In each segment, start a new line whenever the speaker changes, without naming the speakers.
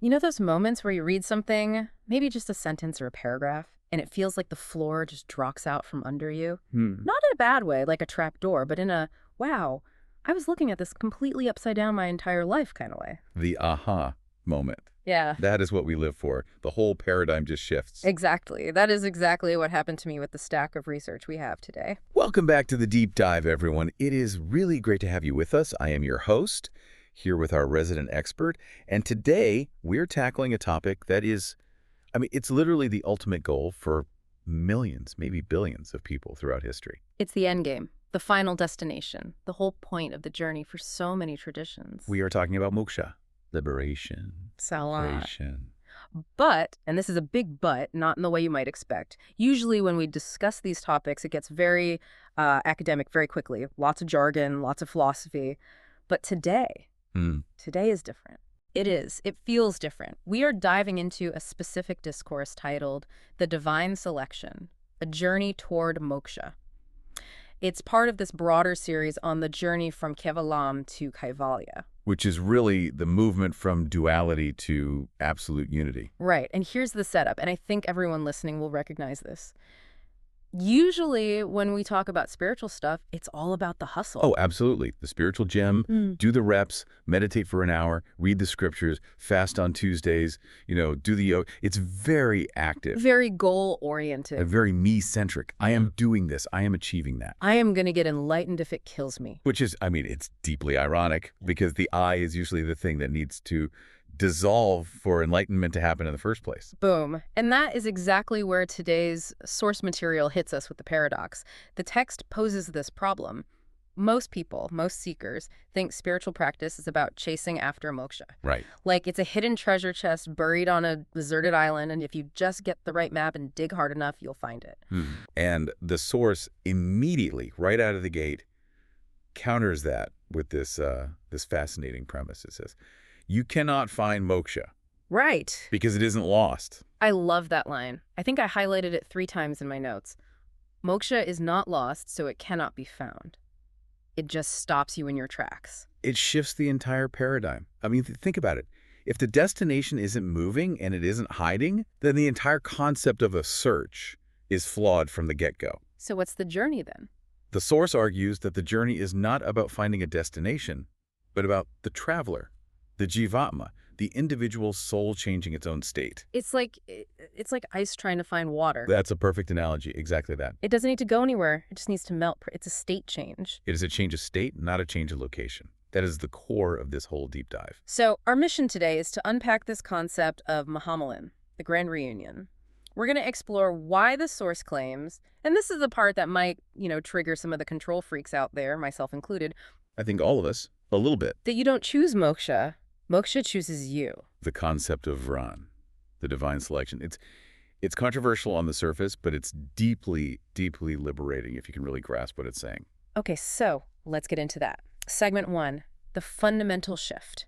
You know those moments where you read something, maybe just a sentence or a paragraph, and it feels like the floor just drops out from under you?
Hmm.
Not in a bad way, like a trap door, but in a, wow, I was looking at this completely upside down my entire life kind of way.
The aha moment.
Yeah,
That is what we live for. The whole paradigm just shifts.
exactly. That is exactly what happened to me with the stack of research we have today.
Welcome back to the Deep Dive, everyone. It is really great to have you with us. I am your host, here with our resident expert. And today, we're tackling a topic that is, it's literally the ultimate goal for millions, maybe billions of people throughout history.
It's the end game, the final destination, the whole point of the journey for so many traditions.
We are talking about moksha, liberation,
Salah.
liberation.
But, and this is a big but, not in the way you might expect, usually when we discuss these topics, it gets very academic very quickly. Lots of jargon, lots of philosophy. But today is different. It is. It feels different. We are diving into a specific discourse titled The Divine Selection, A Journey Toward Moksha. It's part of this broader series on the journey from Kevalam to Kaivalya.
Which is really the movement from duality to absolute unity.
Right, and here's the setup, and I think everyone listening will recognize this. Usually, when we talk about spiritual stuff, it's all about the hustle.
Oh, absolutely. The spiritual gem, do the reps, meditate for an hour, read the scriptures, fast on Tuesdays, do the yoga. It's very active.
Very
And
goal-oriented.
very me-centric. I am doing this. I am achieving that.
I am going to get enlightened if it kills me.
Which is, it's deeply ironic because the I is usually the thing that needs to dissolve for enlightenment to happen in the first place.
Boom. And that is exactly where today's source material hits us with the paradox. The text poses this problem. Most people, most seekers, think spiritual practice is about chasing after moksha.
Right.
Like it's a hidden treasure chest buried on a deserted island, and if you just get the right map and dig hard enough, you'll find it.
And the source immediately, right out of the gate, counters that with this fascinating premise. It says, you cannot find moksha
Right.
because it isn't lost.
I love that line. I think I highlighted it 3 times in my notes. Moksha is not lost, so it cannot be found. It just stops you in your tracks.
It shifts the entire paradigm. Think about it. If the destination isn't moving and it isn't hiding, then the entire concept of a search is flawed from the get-go.
So what's the journey then?
The source argues that the journey is not about finding a destination, but about the traveler, the jivatma, the individual soul changing its own state.
It's like ice trying to find water.
That's a perfect analogy, exactly that.
It doesn't need to go anywhere. It just needs to melt. It's a state change.
It is a change of state, not a change of location. That is the core of this whole deep dive.
So our mission today is to unpack this concept of Mahamalan, the grand reunion. We're going to explore why the source claims, and this is the part that might, trigger some of the control freaks out there, myself included,
I think all of us, a little bit.
that you don't choose moksha. Moksha chooses you.
The concept of Vran, the divine selection. It's controversial on the surface, but it's deeply, deeply liberating if you can really grasp what it's saying.
Okay, so let's get into that. Segment 1, the fundamental shift.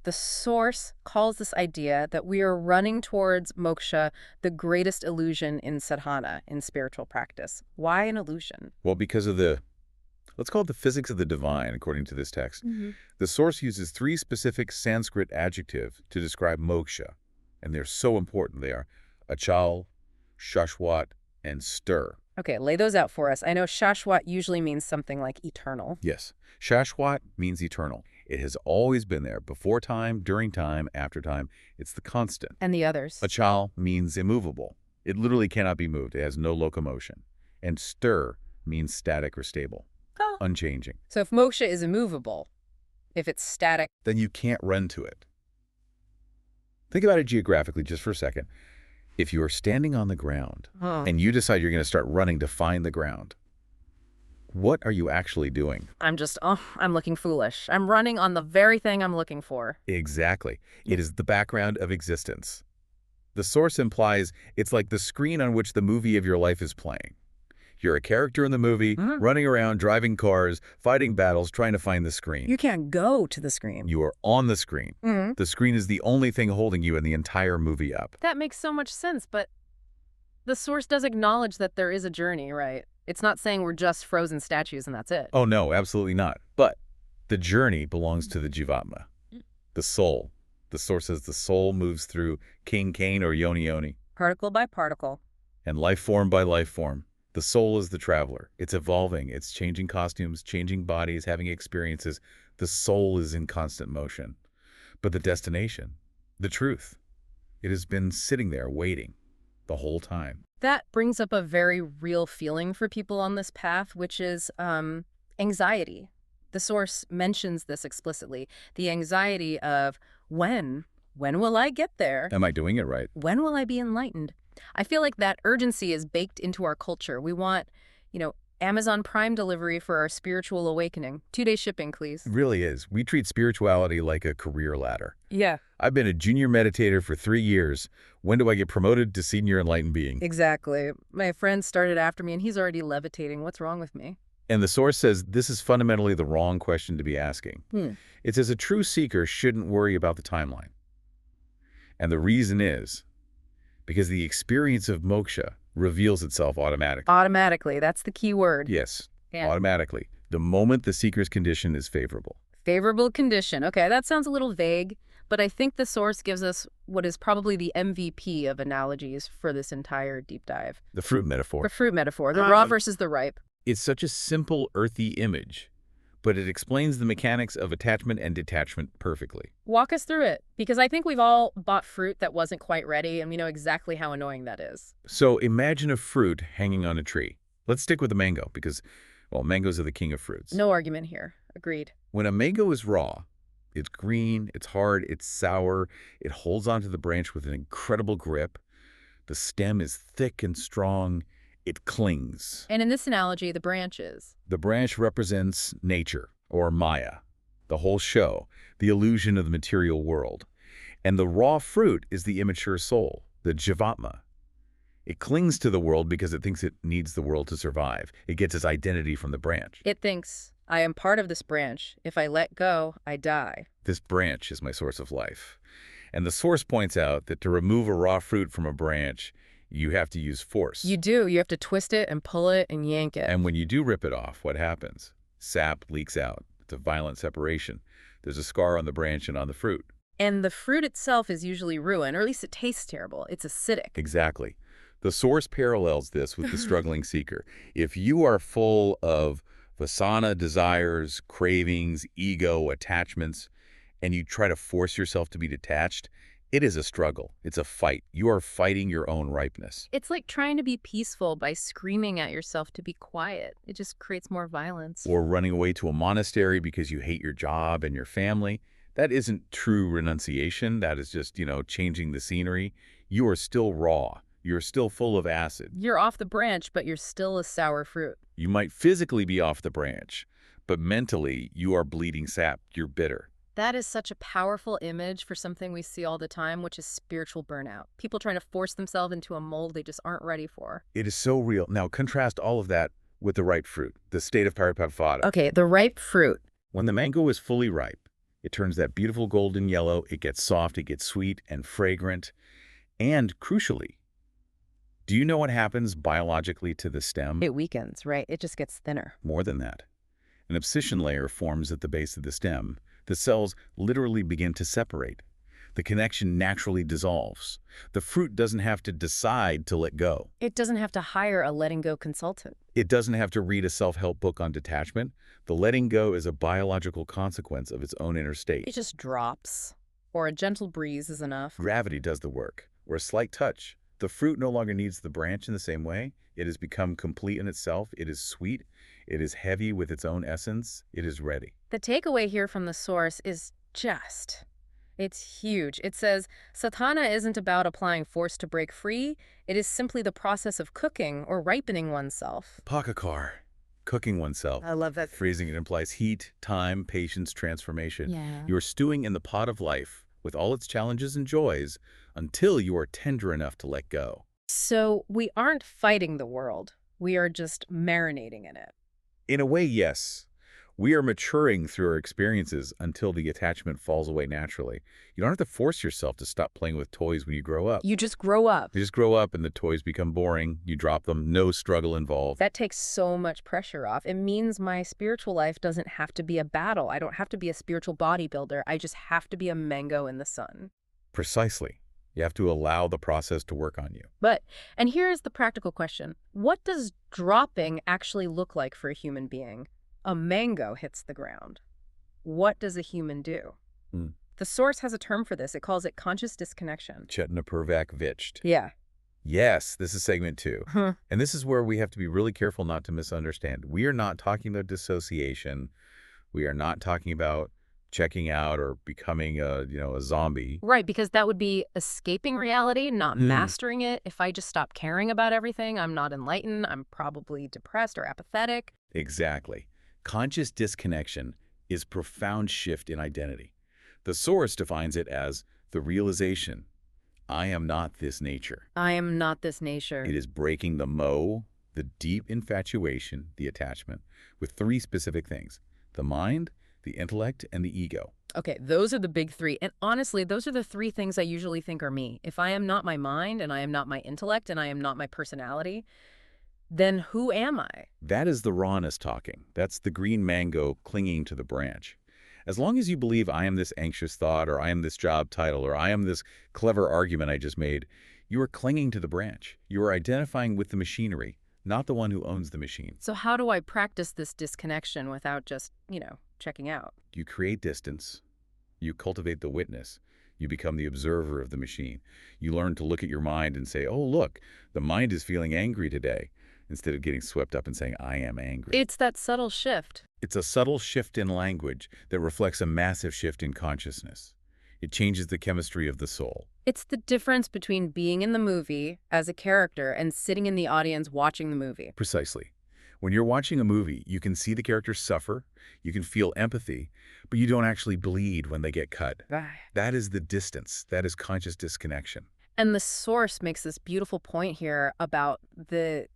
The source calls this idea that we are running towards moksha, the greatest illusion in sadhana, in spiritual practice. Why an illusion?
Well, because of let's call it the physics of the divine, according to this text. The source uses 3 specific Sanskrit adjectives to describe moksha, and they're so important. They are achal, shashwat, and stir.
Okay, lay those out for us. I know shashwat usually means something like eternal.
Yes, shashwat means eternal. It has always been there, before time, during time, after time. It's the constant.
And the others?
Achal means immovable. It literally cannot be moved. It has no locomotion. And stir means static or stable, unchanging.
So if moksha is immovable, if it's static,
Then you can't run to it. Think about it geographically just for a second. If you are standing on the ground and you decide you're going to start running to find the ground, what are you actually doing?
I'm looking foolish. I'm running on the very thing I'm looking for.
Exactly. It is the background of existence. The source implies it's like the screen on which the movie of your life is playing. You're a character in the movie, running around, driving cars, fighting battles, trying to find the screen.
You can't go to the screen.
You are on the screen. The screen is the only thing holding you in the entire movie up.
That makes so much sense, but the source does acknowledge that there is a journey, right? It's not saying we're just frozen statues and that's it.
Oh, no, absolutely not. But the journey belongs to the jivatma, the soul, The source says the soul moves through king cane or yoni yoni,
Particle by particle.
and life form by life form. The soul is the traveler. It's evolving. It's changing costumes, changing bodies, having experiences. The soul is in constant motion. But the destination, the truth, it has been sitting there waiting the whole time.
That brings up a very real feeling for people on this path, which is anxiety. The source mentions this explicitly. The anxiety of when will I get there?
Am I doing it right?
When will I be enlightened? I feel like that urgency is baked into our culture. We want, Amazon Prime delivery for our spiritual awakening. 2-day shipping, please.
It really is. We treat spirituality like a career ladder.
Yeah.
I've been a junior meditator for 3 years. When do I get promoted to senior enlightened being?
Exactly. My friend started after me and he's already levitating. What's wrong with me?
And the source says this is fundamentally the wrong question to be asking. It says a true seeker shouldn't worry about the timeline. And the reason is because the experience of moksha reveals itself automatically.
Automatically. That's the key word.
Yes,
Yeah.
automatically. The moment the seeker's condition is favorable.
Favorable condition. Okay, that sounds a little vague, but I think the source gives us what is probably the MVP of analogies for this entire deep dive.
The fruit metaphor.
The fruit metaphor, the raw versus the ripe.
It's such a simple, earthy image, but it explains the mechanics of attachment and detachment perfectly.
Walk us through it, because I think we've all bought fruit that wasn't quite ready, and we know exactly how annoying that is.
So imagine a fruit hanging on a tree. Let's stick with the mango because, well, mangoes are the king of fruits.
No argument here. Agreed.
When a mango is raw, it's green, it's hard, it's sour, it holds onto the branch with an incredible grip. The stem is thick and strong. It clings.
And in this analogy, the branches.
The branch represents nature, or Maya, the whole show, the illusion of the material world. And the raw fruit is the immature soul, the jivatma. It clings to the world because it thinks it needs the world to survive. It gets its identity from the branch.
It thinks, I am part of this branch. If I let go, I die.
This branch is my source of life. And the source points out that to remove a raw fruit from a branch, you have to use force.
You do. You have to twist it and pull it and yank it.
And when you do rip it off, what happens? Sap leaks out. It's a violent separation. There's a scar on the branch and on the fruit.
And the fruit itself is usually ruined, or at least it tastes terrible. It's acidic.
Exactly. The source parallels this with the struggling seeker. If you are full of vasana, desires, cravings, ego, attachments, and you try to force yourself to be detached, it is a struggle. It's a fight. You are fighting your own ripeness.
It's like trying to be peaceful by screaming at yourself to be quiet. It just creates more violence.
Or running away to a monastery because you hate your job and your family. That isn't true renunciation. That is just, changing the scenery. You are still raw. You're still full of acid.
You're off the branch, but you're still a sour fruit.
You might physically be off the branch, but mentally you are bleeding sap. You're bitter.
That is such a powerful image for something we see all the time, which is spiritual burnout. People trying to force themselves into a mold they just aren't ready for.
It is so real. Now, contrast all of that with the ripe fruit, the state of paripavada.
Okay, the ripe fruit.
When the mango is fully ripe, it turns that beautiful golden yellow. It gets soft, it gets sweet and fragrant. And crucially, do you know what happens biologically to the stem?
It weakens, right? It just gets thinner.
More than that. An abscission layer forms at the base of the stem. The cells literally begin to separate. The connection naturally dissolves. The fruit doesn't have to decide to let go.
It doesn't have to hire a letting go consultant.
It doesn't have to read a self-help book on detachment. The letting go is a biological consequence of its own inner state.
It just drops. Or a gentle breeze is enough.
Gravity does the work, or a slight touch. The fruit no longer needs the branch in the same way. It has become complete in itself. It is sweet. It is heavy with its own essence. It is ready.
The takeaway here from the source is it's huge. It says, sadhana isn't about applying force to break free. It is simply the process of cooking or ripening oneself.
Pakakar, cooking oneself.
I love that.
Freezing, it implies heat, time, patience, transformation.
Yeah.
You are stewing in the pot of life with all its challenges and joys until you are tender enough to let go.
So we aren't fighting the world. We are just marinating in it.
In a way, yes. We are maturing through our experiences until the attachment falls away naturally. You don't have to force yourself to stop playing with toys when you grow up.
You just grow up.
You just grow up and the toys become boring. You drop them, no struggle involved.
That takes so much pressure off. It means my spiritual life doesn't have to be a battle. I don't have to be a spiritual bodybuilder. I just have to be a mango in the sun.
Precisely. You have to allow the process to work on you.
And here's the practical question. What does dropping actually look like for a human being? A mango hits the ground. What does a human do?
Hmm.
The Source has a term for this. It calls it conscious disconnection.
Chetna Viched.
Yeah.
Yes, this is segment 2.
Huh.
And this is where we have to be really careful not to misunderstand. We are not talking about dissociation. We are not talking about checking out or becoming a zombie.
Right, because that would be escaping reality, not mastering it. If I just stop caring about everything, I'm not enlightened. I'm probably depressed or apathetic.
Exactly. Conscious disconnection is profound shift in identity. The Source defines it as the realization, I am not this nature.
I am not this nature.
It is breaking the the deep infatuation, the attachment, with 3 specific things: the mind, the intellect, and the ego.
Okay, those are the big 3. And honestly, those are the 3 things I usually think are me. If I am not my mind, and I am not my intellect, and I am not my personality, then who am I?
That is the rawness talking. That's the green mango clinging to the branch. As long as you believe I am this anxious thought, or I am this job title, or I am this clever argument I just made, you are clinging to the branch. You are identifying with the machinery, not the one who owns the machine.
So how do I practice this disconnection without just, checking out?
You create distance. You cultivate the witness. You become the observer of the machine. You learn to look at your mind and say, oh, look, the mind is feeling angry today, instead of getting swept up and saying, I am angry.
It's that subtle shift.
It's a subtle shift in language that reflects a massive shift in consciousness. It changes the chemistry of the soul.
It's the difference between being in the movie as a character and sitting in the audience watching the movie.
Precisely. When you're watching a movie, you can see the characters suffer, you can feel empathy, but you don't actually bleed when they get cut. That is the distance. That is conscious disconnection.
And the Source makes this beautiful point here about the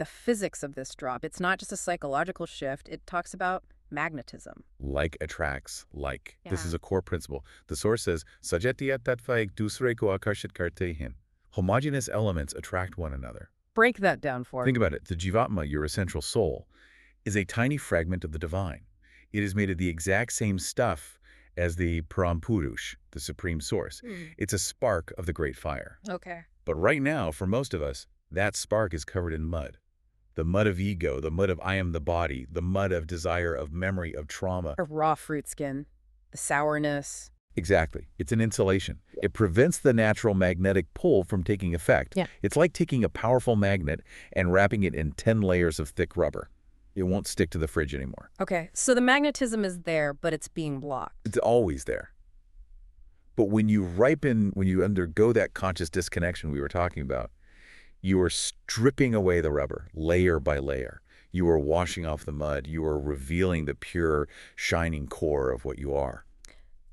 physics of this drop. It's not just a psychological shift. It talks about magnetism.
Like attracts like.
Yeah.
This is a core principle. The Source says, Sajatiya tatva ek dusre ko akarshit karte hain. Homogeneous elements attract one another.
Break that down for me.
Think about it. The Jivatma, your essential soul, is a tiny fragment of the divine. It is made of the exact same stuff as the Parampurush, the supreme source. It's a spark of the great fire.
Okay.
But right now, for most of us, that spark is covered in mud. The mud of ego, the mud of I am the body, the mud of desire, of memory, of trauma.
A raw fruit skin, the sourness.
Exactly. It's an insulation. It prevents the natural magnetic pull from taking effect.
Yeah.
It's like taking a powerful magnet and wrapping it in 10 layers of thick rubber. It won't stick to the fridge anymore.
Okay, so the magnetism is there, but it's being blocked.
It's always there. But when you undergo that conscious disconnection we were talking about, you are stripping away the rubber, layer by layer. You are washing off the mud. You are revealing the pure, shining core of what you are.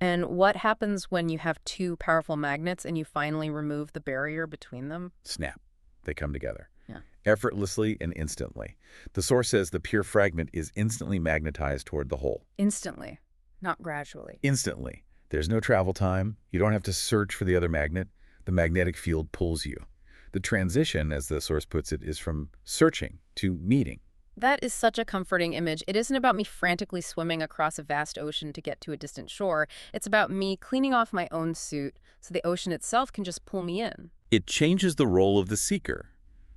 And what happens when you have 2 powerful magnets and you finally remove the barrier between them?
Snap. They come together.
Yeah.
Effortlessly and instantly. The Source says the pure fragment is instantly magnetized toward the whole.
Instantly, not gradually.
Instantly. There's no travel time. You don't have to search for the other magnet. The magnetic field pulls you. The transition, as the Source puts it, is from searching to meeting.
That is such a comforting image. It isn't about me frantically swimming across a vast ocean to get to a distant shore. It's about me cleaning off my own suit so the ocean itself can just pull me in.
It changes the role of the seeker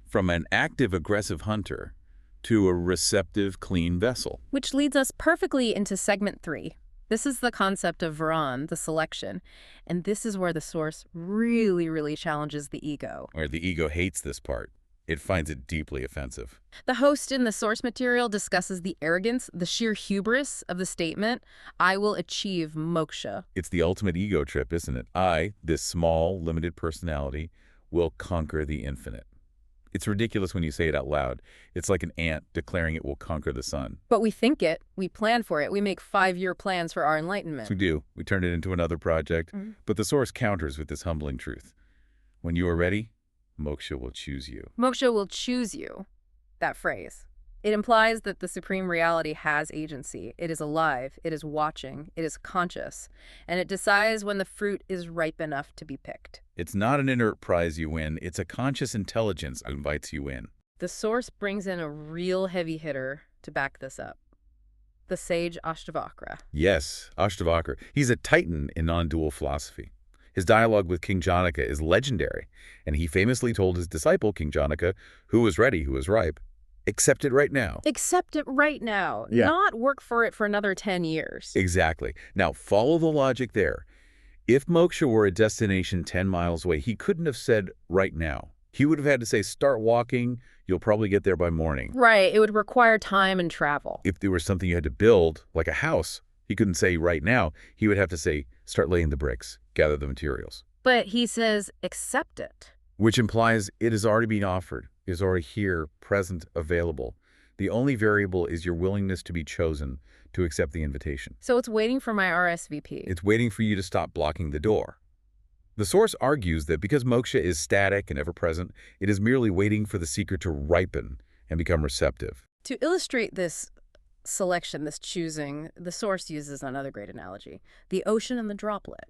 from an active, aggressive hunter to a receptive, clean vessel.
Which leads us perfectly into segment 3. This is the concept of Varan, the selection. And this is where the Source really, really challenges the ego.
Where the ego hates this part. It finds it deeply offensive.
The host in the source material discusses the arrogance, the sheer hubris of the statement, I will achieve moksha.
It's the ultimate ego trip, isn't it? I, this small, limited personality, will conquer the infinite. It's ridiculous when you say it out loud. It's like an ant declaring it will conquer the sun.
But we think it, we plan for it, we make 5-year plans for our enlightenment.
We do. We turn it into another project. But the Source counters with this humbling truth. When you are ready, Moksha will choose you.
Moksha will choose you. That phrase. It implies that the supreme reality has agency. It is alive, it is watching, it is conscious, and it decides when the fruit is ripe enough to be picked.
It's not an inert prize you win, it's a conscious intelligence that invites you in.
The source brings in a real heavy hitter to back this up. The sage Ashtavakra.
Yes, Ashtavakra. He's a titan in non-dual philosophy. His dialogue with King Janaka is legendary, and he famously told his disciple, King Janaka, who was ready, who was ripe, accept it right now.
Accept it right now,
Yeah.
not work for it for another 10 years.
Exactly. Now, follow the logic there. If moksha were a destination 10 miles away, he couldn't have said right now. He would have had to say, start walking, you'll probably get there by morning.
Right, it would require time and travel.
If there was something you had to build, like a house, he couldn't say right now. He would have to say, start laying the bricks, gather the materials.
But he says, accept it.
Which implies it has already been offered, is already here, present, available. The only variable is your willingness to be chosen to accept the invitation.
So it's waiting for my RSVP.
It's waiting for you to stop blocking the door. The source argues that because moksha is static and ever-present, it is merely waiting for the seeker to ripen and become receptive.
To illustrate this selection, this choosing, the source uses another great analogy, the ocean and the droplet.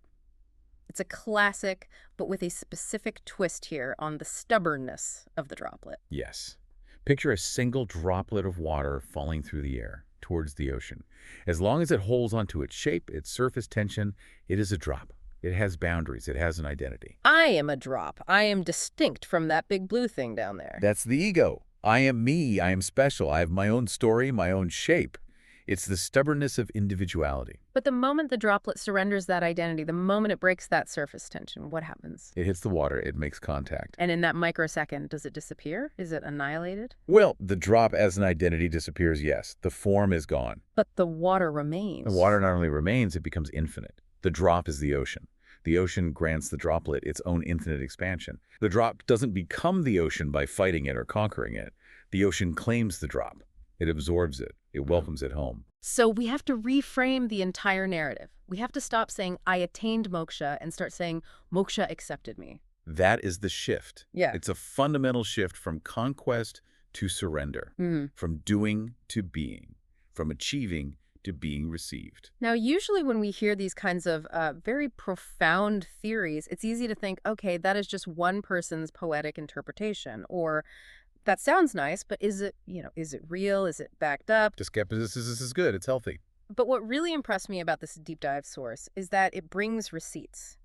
It's a classic, but with a specific twist here on the stubbornness of the droplet.
Yes. Picture a single droplet of water falling through the air towards the ocean. As long as it holds onto its shape, its surface tension, it is a drop. It has boundaries. It has an identity.
I am a drop. I am distinct from that big blue thing down there.
That's the ego. I am me. I am special. I have my own story, my own shape. It's the stubbornness of individuality.
But the moment the droplet surrenders that identity, the moment it breaks that surface tension, what happens?
It hits the water. It makes contact.
And in that microsecond, does it disappear? Is it annihilated?
Well, the drop as an identity disappears, yes. The form is gone.
But the water remains.
The water not only remains, it becomes infinite. The drop is the ocean. The ocean grants the droplet its own infinite expansion. The drop doesn't become the ocean by fighting it or conquering it. The ocean claims the drop. It absorbs it. It welcomes it home.
So we have to reframe the entire narrative. We have to stop saying, I attained moksha, and start saying, moksha accepted me.
That is the shift.
Yeah.
It's a fundamental shift from conquest to surrender, from doing to being, from achieving to being received.
Now, usually when we hear these kinds of very profound theories, it's easy to think, okay, that is just one person's poetic interpretation, or that sounds nice, but is it, is it real? Is it backed up?
The skepticism is good. It's healthy.
But what really impressed me about this deep dive source is that it brings receipts.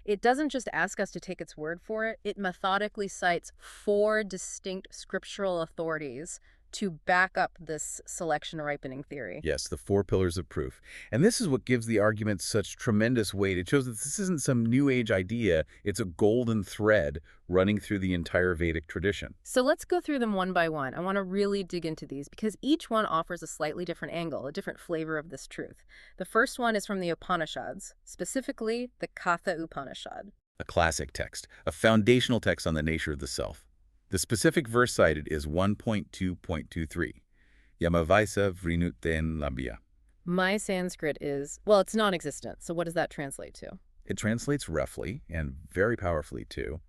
It doesn't just ask us to take its word for it. It methodically cites 4 distinct scriptural authorities to back up this selection ripening theory.
Yes, the 4 pillars of proof. And this is what gives the argument such tremendous weight. It shows that this isn't some new age idea. It's a golden thread running through the entire Vedic tradition.
So let's go through them one by one. I want to really dig into these because each one offers a slightly different angle, a different flavor of this truth. The first one is from the Upanishads, specifically the Katha Upanishad.
A classic text, a foundational text on the nature of the self. The specific verse cited is 1.2.23. Yamavaisa vrinuten labhya.
My Sanskrit is, well, it's non-existent. So what does that translate to?
It translates roughly, and very powerfully too,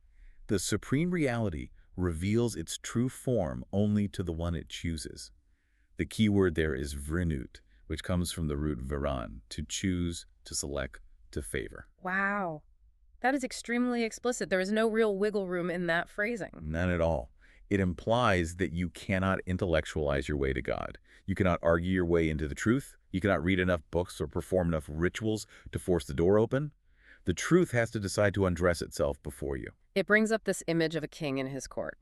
the supreme reality reveals its true form only to the one it chooses. The key word there is vrinut, which comes from the root viran, to choose, to select, to favor.
Wow. That is extremely explicit. There is no real wiggle room in that phrasing.
None at all. It implies that you cannot intellectualize your way to God. You cannot argue your way into the truth. You cannot read enough books or perform enough rituals to force the door open. The truth has to decide to undress itself before you.
It brings up this image of a king in his court.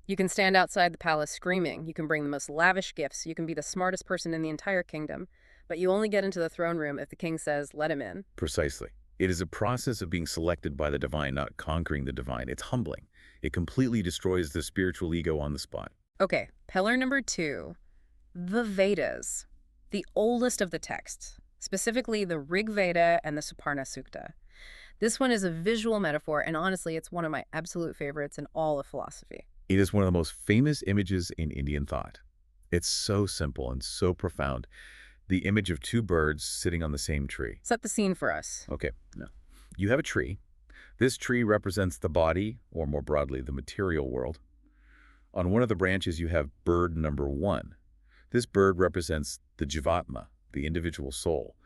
You can stand outside the palace screaming. You can bring the most lavish gifts. You can be the smartest person in the entire kingdom. But you only get into the throne room if the king says, let him in.
Precisely. It is a process of being selected by the divine, not conquering the divine. It's humbling. It completely destroys the spiritual ego on the spot.
Okay, pillar number 2, the Vedas, the oldest of the texts, specifically the Rig Veda and the Suparna Sukta. This one is a visual metaphor, and honestly, it's one of my absolute favorites in all of philosophy.
It is one of the most famous images in Indian thought. It's so simple and so profound. The image of 2 birds sitting on the same tree.
Set the scene for us.
Okay, now, you have a tree. This tree represents the body, or more broadly, the material world. On one of the branches, you have bird number 1. This bird represents the Jivatma, the individual soul.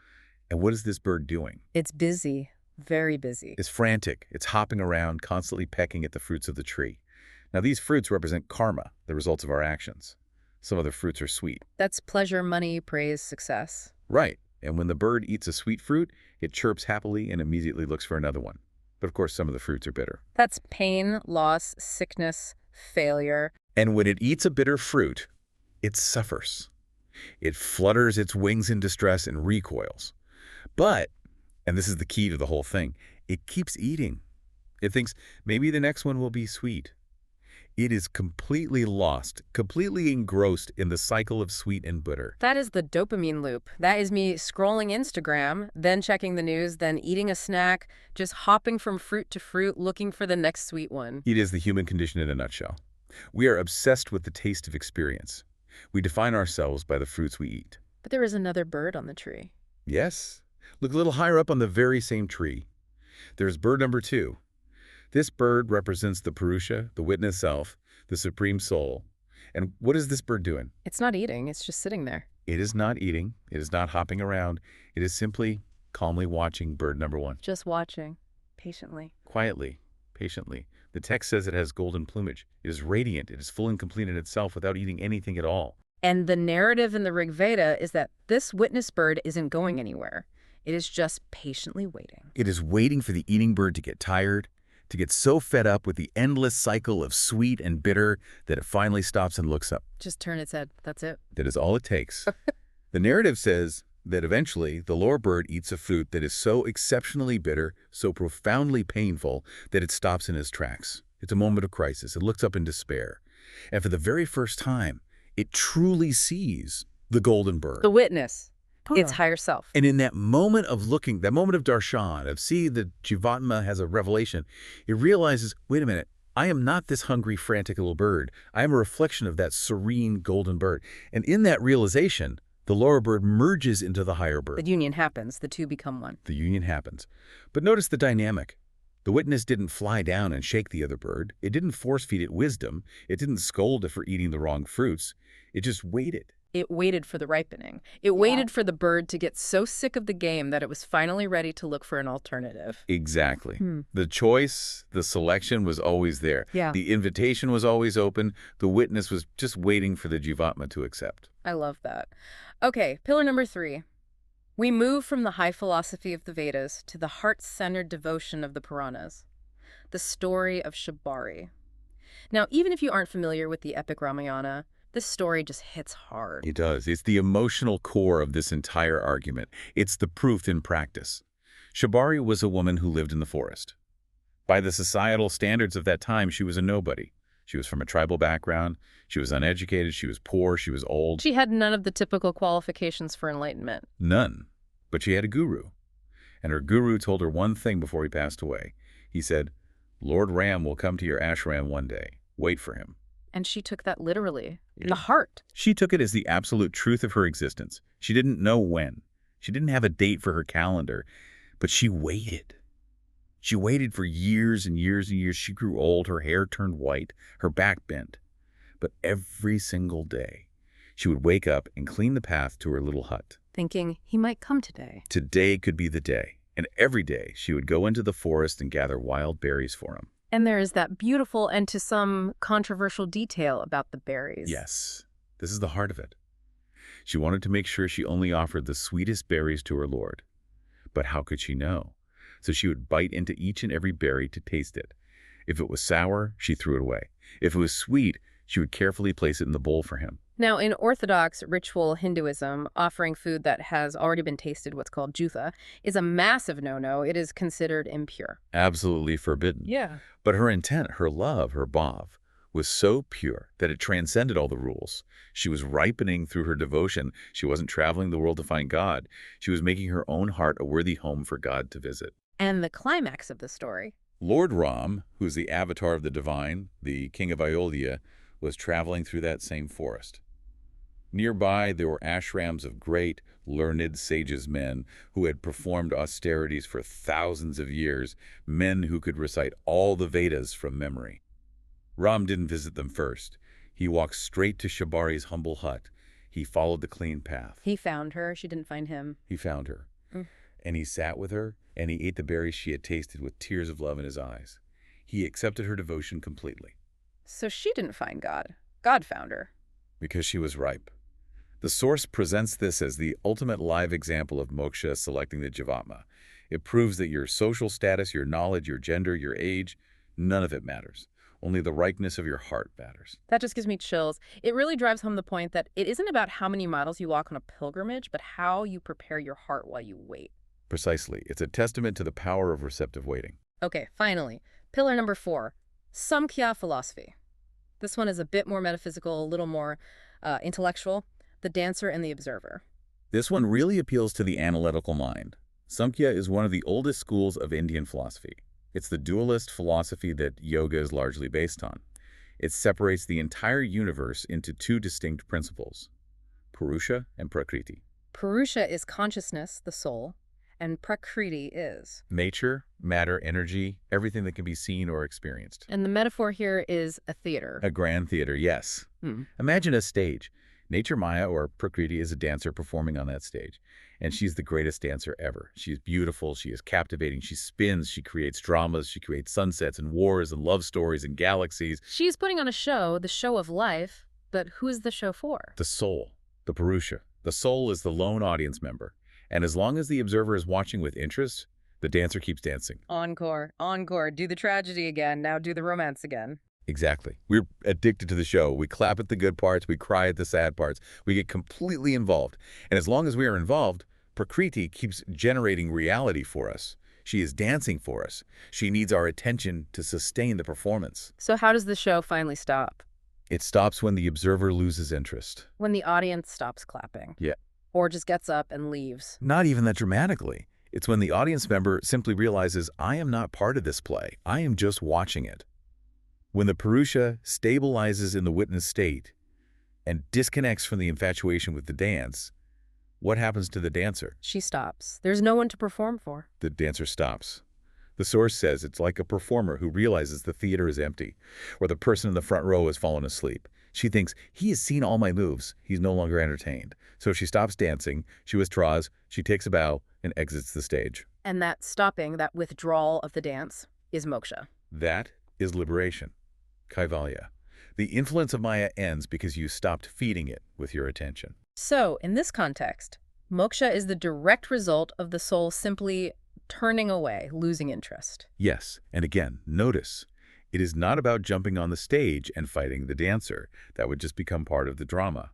And what is this bird doing?
It's busy, very busy.
It's frantic. It's hopping around, constantly pecking at the fruits of the tree. Now, these fruits represent karma, the results of our actions. Some of the fruits are sweet.
That's pleasure, money, praise, success.
Right. And when the bird eats a sweet fruit, it chirps happily and immediately looks for another one. But of course, some of the fruits are bitter.
That's pain, loss, sickness, failure.
And when it eats a bitter fruit, it suffers. It flutters its wings in distress and recoils. But, and this is the key to the whole thing, it keeps eating. It thinks maybe the next one will be sweet. It is completely lost, completely engrossed in the cycle of sweet and bitter.
That is the dopamine loop. That is me scrolling Instagram, then checking the news, then eating a snack, just hopping from fruit to fruit, looking for the next sweet one.
It is the human condition in a nutshell. We are obsessed with the taste of experience. We define ourselves by the fruits we eat.
But there is another bird on the tree.
Yes. Look a little higher up on the very same tree. There's bird number 2. This bird represents the Purusha, the witness self, the supreme soul. And what is this bird doing?
It's not eating, it's just sitting there.
It is not eating. It is not hopping around. It is simply calmly watching bird number 1.
Just watching, patiently.
Quietly, patiently. The text says it has golden plumage. It is radiant. It is full and complete in itself without eating anything at all.
And the narrative in the Rig Veda is that this witness bird isn't going anywhere. It is just patiently waiting.
It is waiting for the eating bird to get tired, to get so fed up with the endless cycle of sweet and bitter that it finally stops and looks up.
Just turn its head. That's it.
That is all it takes. The narrative says that eventually the lower bird eats a fruit that is so exceptionally bitter, so profoundly painful, that it stops in its tracks. It's a moment of crisis. It looks up in despair. And for the very first time, it truly sees the golden bird.
The witness. Its higher self.
And in that moment of looking, that moment of darshan, of seeing that Jivatma has a revelation, it realizes, wait a minute, I am not this hungry, frantic little bird. I am a reflection of that serene golden bird. And in that realization, the lower bird merges into the higher bird.
The union happens. The two become one.
The union happens. But notice the dynamic. The witness didn't fly down and shake the other bird. It didn't force-feed it wisdom. It didn't scold it for eating the wrong fruits. It just waited.
It waited for the ripening. It waited for the bird to get so sick of the game that it was finally ready to look for an alternative.
Exactly. The choice, the selection was always there.
Yeah.
The invitation was always open. The witness was just waiting for the Jivatma to accept.
I love that. Okay, pillar number 3. We move from the high philosophy of the Vedas to the heart-centered devotion of the Puranas. The story of Shabari. Now, even if you aren't familiar with the epic Ramayana, this story just hits hard.
It does. It's the emotional core of this entire argument. It's the proof in practice. Shabari was a woman who lived in the forest. By the societal standards of that time, she was a nobody. She was from a tribal background. She was uneducated. She was poor. She was old.
She had none of the typical qualifications for enlightenment.
None. But she had a guru. And her guru told her one thing before he passed away. He said, "Lord Ram will come to your ashram one day. Wait for him."
And she took that literally, in the heart.
She took it as the absolute truth of her existence. She didn't know when. She didn't have a date for her calendar, but she waited. She waited for years and years and years. She grew old, her hair turned white, her back bent. But every single day, she would wake up and clean the path to her little hut.
Thinking, he might come today.
Today could be the day. And every day, she would go into the forest and gather wild berries for him.
And there is that beautiful and to some controversial detail about the berries.
Yes, this is the heart of it. She wanted to make sure she only offered the sweetest berries to her Lord. But how could she know? So she would bite into each and every berry to taste it. If it was sour, she threw it away. If it was sweet, she would carefully place it in the bowl for him.
Now, in Orthodox ritual Hinduism, offering food that has already been tasted, what's called jutha, is a massive no-no. It is considered impure.
Absolutely forbidden.
Yeah.
But her intent, her love, her bhav, was so pure that it transcended all the rules. She was ripening through her devotion. She wasn't traveling the world to find God. She was making her own heart a worthy home for God to visit.
And the climax of the story.
Lord Ram, who is the avatar of the divine, the king of Ayodhya, was traveling through that same forest. Nearby, there were ashrams of great, learned sages men who had performed austerities for thousands of years, men who could recite all the Vedas from memory. Ram didn't visit them first. He walked straight to Shabari's humble hut. He followed the clean path.
He found her. She didn't find him.
He found her.
Mm.
And he sat with her, and he ate the berries she had tasted with tears of love in his eyes. He accepted her devotion completely.
So she didn't find God. God found her.
Because she was ripe. The source presents this as the ultimate live example of moksha selecting the jivatma. It proves that your social status, your knowledge, your gender, your age, none of it matters. Only the ripeness of your heart matters.
That just gives me chills. It really drives home the point that it isn't about how many miles you walk on a pilgrimage, but how you prepare your heart while you wait.
Precisely. It's a testament to the power of receptive waiting.
Okay, finally, pillar number 4, Samkhya philosophy. This one is a bit more metaphysical, a little more intellectual, the dancer and the observer.
This one really appeals to the analytical mind. Samkhya is one of the oldest schools of Indian philosophy. It's the dualist philosophy that yoga is largely based on. It separates the entire universe into two distinct principles, Purusha and Prakriti.
Purusha is consciousness, the soul, and Prakriti is.
Nature, matter, energy, everything that can be seen or experienced.
And the metaphor here is a theater.
A grand theater, yes.
Hmm.
Imagine a stage. Nature Maya, or Prakriti, is a dancer performing on that stage. And she's the greatest dancer ever. She's beautiful, she is captivating, she spins, she creates dramas, she creates sunsets and wars and love stories and galaxies.
She's putting on a show, the show of life, but who is the show for?
The soul, the Purusha. The soul is the lone audience member. And as long as the observer is watching with interest, the dancer keeps dancing.
Encore, encore, do the tragedy again, now do the romance again.
Exactly. We're addicted to the show. We clap at the good parts, we cry at the sad parts. We get completely involved. And as long as we are involved, Prakriti keeps generating reality for us. She is dancing for us. She needs our attention to sustain the performance.
So how does the show finally stop?
It stops when the observer loses interest.
When the audience stops clapping.
Yeah.
Or just gets up and leaves.
Not even that dramatically. It's when the audience member simply realizes, I am not part of this play. I am just watching it. When the Purusha stabilizes in the witness state and disconnects from the infatuation with the dance, what happens to the dancer?
She stops. There's no one to perform for.
The dancer stops. The source says it's like a performer who realizes the theater is empty, or the person in the front row has fallen asleep. She thinks, he has seen all my moves. He's no longer entertained. So she stops dancing, she withdraws, she takes a bow, and exits the stage.
And that stopping, that withdrawal of the dance, is moksha.
That is liberation. Kaivalya. The influence of Maya ends because you stopped feeding it with your attention.
So, in this context, moksha is the direct result of the soul simply turning away, losing interest.
Yes, and again, notice, it is not about jumping on the stage and fighting the dancer. That would just become part of the drama.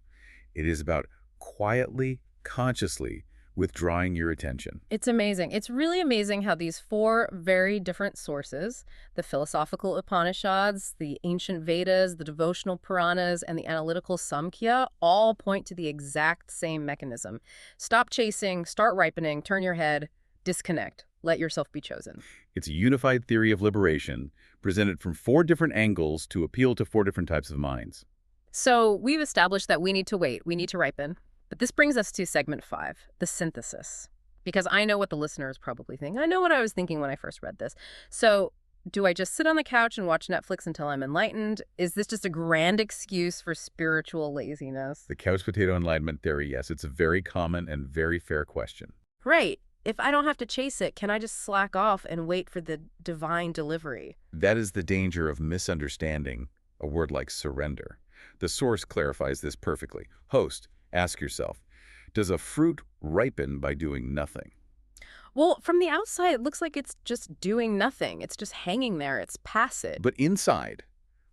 It is about quietly, consciously withdrawing your attention.
It's amazing. It's really amazing how these 4 very different sources, the philosophical Upanishads, the ancient Vedas, the devotional Puranas, and the analytical Samkhya, all point to the exact same mechanism. Stop chasing, start ripening, turn your head, disconnect, let yourself be chosen.
It's a unified theory of liberation presented from 4 different angles to appeal to 4 different types of minds.
So we've established that we need to wait, we need to ripen. But this brings us to segment 5, the synthesis. Because I know what the listeners probably think. I know what I was thinking when I first read this. So do I just sit on the couch and watch Netflix until I'm enlightened? Is this just a grand excuse for spiritual laziness?
The couch potato enlightenment theory, yes, it's a very common and very fair question.
Right. If I don't have to chase it, can I just slack off and wait for the divine delivery?
That is the danger of misunderstanding a word like surrender. The source clarifies this perfectly. Host, ask yourself, does a fruit ripen by doing nothing?
Well, from the outside, it looks like it's just doing nothing. It's just hanging there. It's passive.
But inside,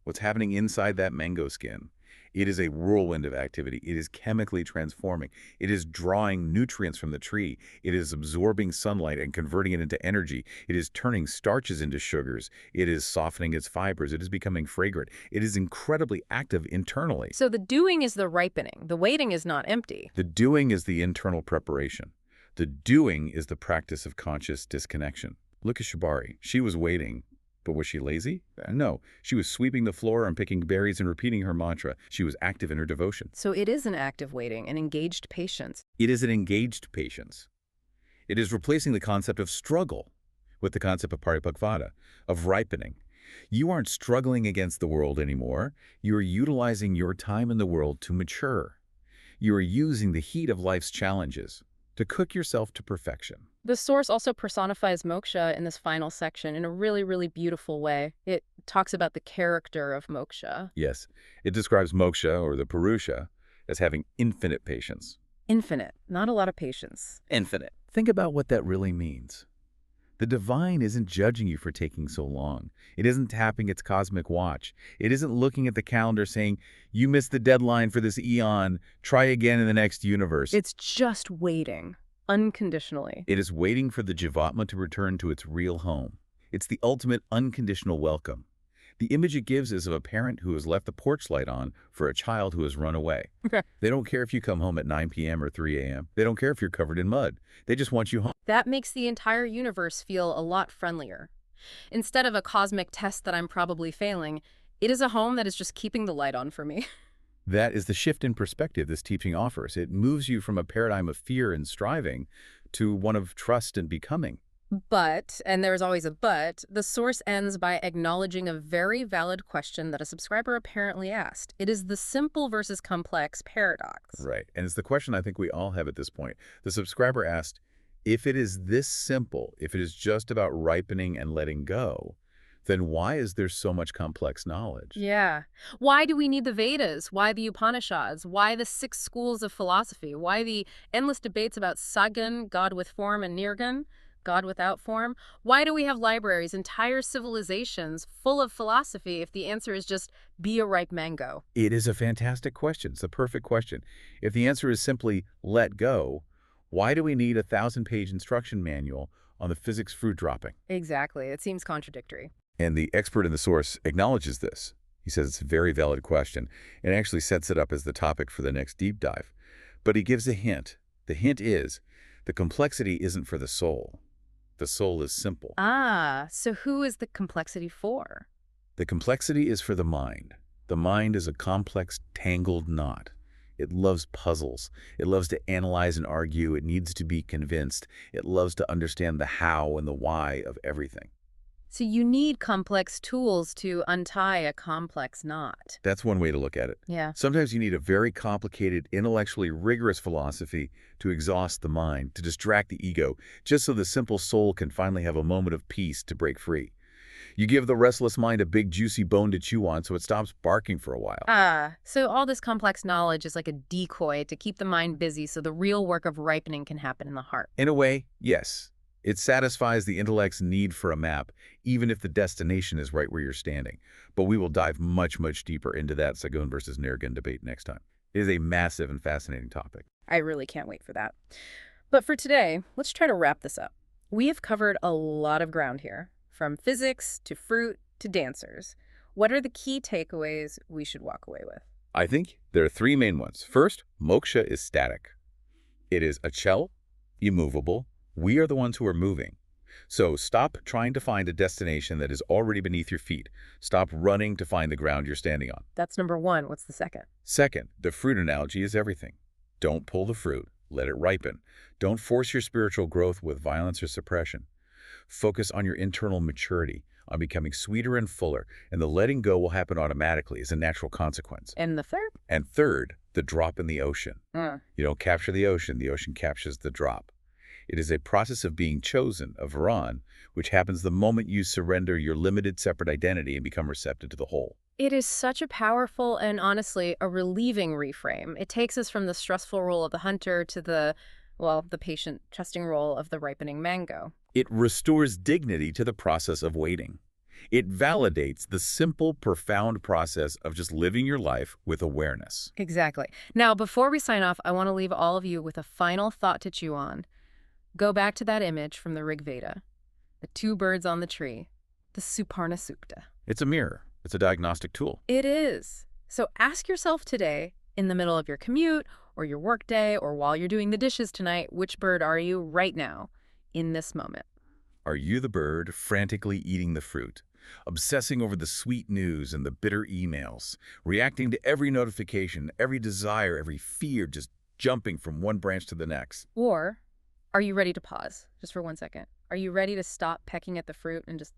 what's happening inside that mango skin? It is a whirlwind of activity. It is chemically transforming. It is drawing nutrients from the tree. It is absorbing sunlight and converting it into energy. It is turning starches into sugars. It is softening its fibers. It is becoming fragrant. It is incredibly active internally.
So the doing is the ripening. The waiting is not empty.
The doing is the internal preparation. The doing is the practice of conscious disconnection. Look at Shabari. She was waiting. But was she lazy? No. She was sweeping the floor and picking berries and repeating her mantra. She was active in her devotion.
So it is an active waiting, an engaged patience.
It is an engaged patience. It is replacing the concept of struggle with the concept of paripagvada, of ripening. You aren't struggling against the world anymore. You are utilizing your time in the world to mature. You are using the heat of life's challenges to cook yourself to perfection.
The source also personifies Moksha in this final section in a really, really beautiful way. It talks about the character of Moksha.
Yes, it describes moksha, or the Purusha, as having infinite patience.
Infinite, not a lot of patience.
Infinite. Think about what that really means. The divine isn't judging you for taking so long. It isn't tapping its cosmic watch. It isn't looking at the calendar saying, you missed the deadline for this eon, try again in the next universe.
It's just waiting, unconditionally.
It is waiting for the Jivatma to return to its real home. It's the ultimate unconditional welcome. The image it gives is of a parent who has left the porch light on for a child who has run away.
Okay.
They don't care if you come home at 9 p.m. or 3 a.m. They don't care if you're covered in mud. They just want you home.
That makes the entire universe feel a lot friendlier. Instead of a cosmic test that I'm probably failing, it is a home that is just keeping the light on for me.
That is the shift in perspective this teaching offers. It moves you from a paradigm of fear and striving to one of trust and becoming.
But, and there's always a but, the source ends by acknowledging a very valid question that a subscriber apparently asked. It is the simple versus complex paradox.
Right. And it's the question I think we all have at this point. The subscriber asked, if it is this simple, if it is just about ripening and letting go, then why is there so much complex knowledge?
Yeah. Why do we need the Vedas? Why the Upanishads? Why the 6 schools of philosophy? Why the endless debates about Sagun, God with form, and Nirgun, God without form? Why do we have libraries, entire civilizations full of philosophy if the answer is just be a ripe mango?
It is a fantastic question. It's a perfect question. If the answer is simply let go, why do we need a 1,000-page instruction manual on the physics fruit dropping?
Exactly. It seems contradictory.
And the expert in the source acknowledges this. He says it's a very valid question and actually sets it up as the topic for the next deep dive. But he gives a hint. The hint is the complexity isn't for the soul. The soul is simple.
Ah, so who is the complexity for?
The complexity is for the mind. The mind is a complex, tangled knot. It loves puzzles. It loves to analyze and argue. It needs to be convinced. It loves to understand the how and the why of everything.
So you need complex tools to untie a complex knot.
That's one way to look at it.
Yeah.
Sometimes you need a very complicated, intellectually rigorous philosophy to exhaust the mind, to distract the ego, just so the simple soul can finally have a moment of peace to break free. You give the restless mind a big, juicy bone to chew on so it stops barking for a while.
Ah, so all this complex knowledge is like a decoy to keep the mind busy so the real work of ripening can happen in the heart.
In a way, yes. It satisfies the intellect's need for a map, even if the destination is right where you're standing. But we will dive much, much deeper into that Sagun versus Nirgun debate next time. It is a massive and fascinating topic.
I really can't wait for that. But for today, let's try to wrap this up. We have covered a lot of ground here, from physics to fruit to dancers. What are the key takeaways we should walk away with?
I think there are 3 main ones. First, moksha is static. It is achal, immovable. We are the ones who are moving. So stop trying to find a destination that is already beneath your feet. Stop running to find the ground you're standing on.
That's number 1. What's the second?
Second, the fruit analogy is everything. Don't pull the fruit. Let it ripen. Don't force your spiritual growth with violence or suppression. Focus on your internal maturity, on becoming sweeter and fuller, and the letting go will happen automatically as a natural consequence.
And the third?
And third, the drop in the ocean. You don't capture the ocean captures the drop. It is a process of being chosen, of Varan, which happens the moment you surrender your limited separate identity and become receptive to the whole.
It is such a powerful and honestly a relieving reframe. It takes us from the stressful role of the hunter to the patient trusting role of the ripening mango.
It restores dignity to the process of waiting. It validates the simple, profound process of just living your life with awareness.
Exactly. Now, before we sign off, I want to leave all of you with a final thought to chew on. Go back to that image from the Rig Veda, the 2 birds on the tree, the Suparna Sukta.
It's a mirror. It's a diagnostic tool.
It is. So ask yourself today, in the middle of your commute or your workday or while you're doing the dishes tonight, which bird are you right now, in this moment?
Are you the bird frantically eating the fruit, obsessing over the sweet news and the bitter emails, reacting to every notification, every desire, every fear, just jumping from one branch to the next?
Or are you ready to pause just for 1 second? Are you ready to stop pecking at the fruit and just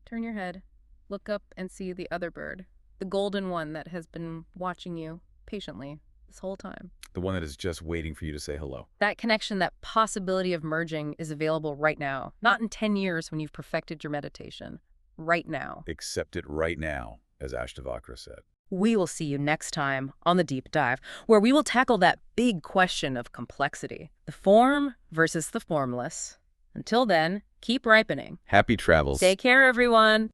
turn your head, Look up and see the other bird, the golden one that has been watching you patiently this whole time.
The one that is just waiting for you to say hello.
That connection, that possibility of merging is available right now, not in 10 years when you've perfected your meditation. Right now.
Accept it right now, as Ashtavakra said.
We will see you next time on The Deep Dive, where we will tackle that big question of complexity, the form versus the formless. Until then, keep ripening.
Happy travels.
Take care, everyone.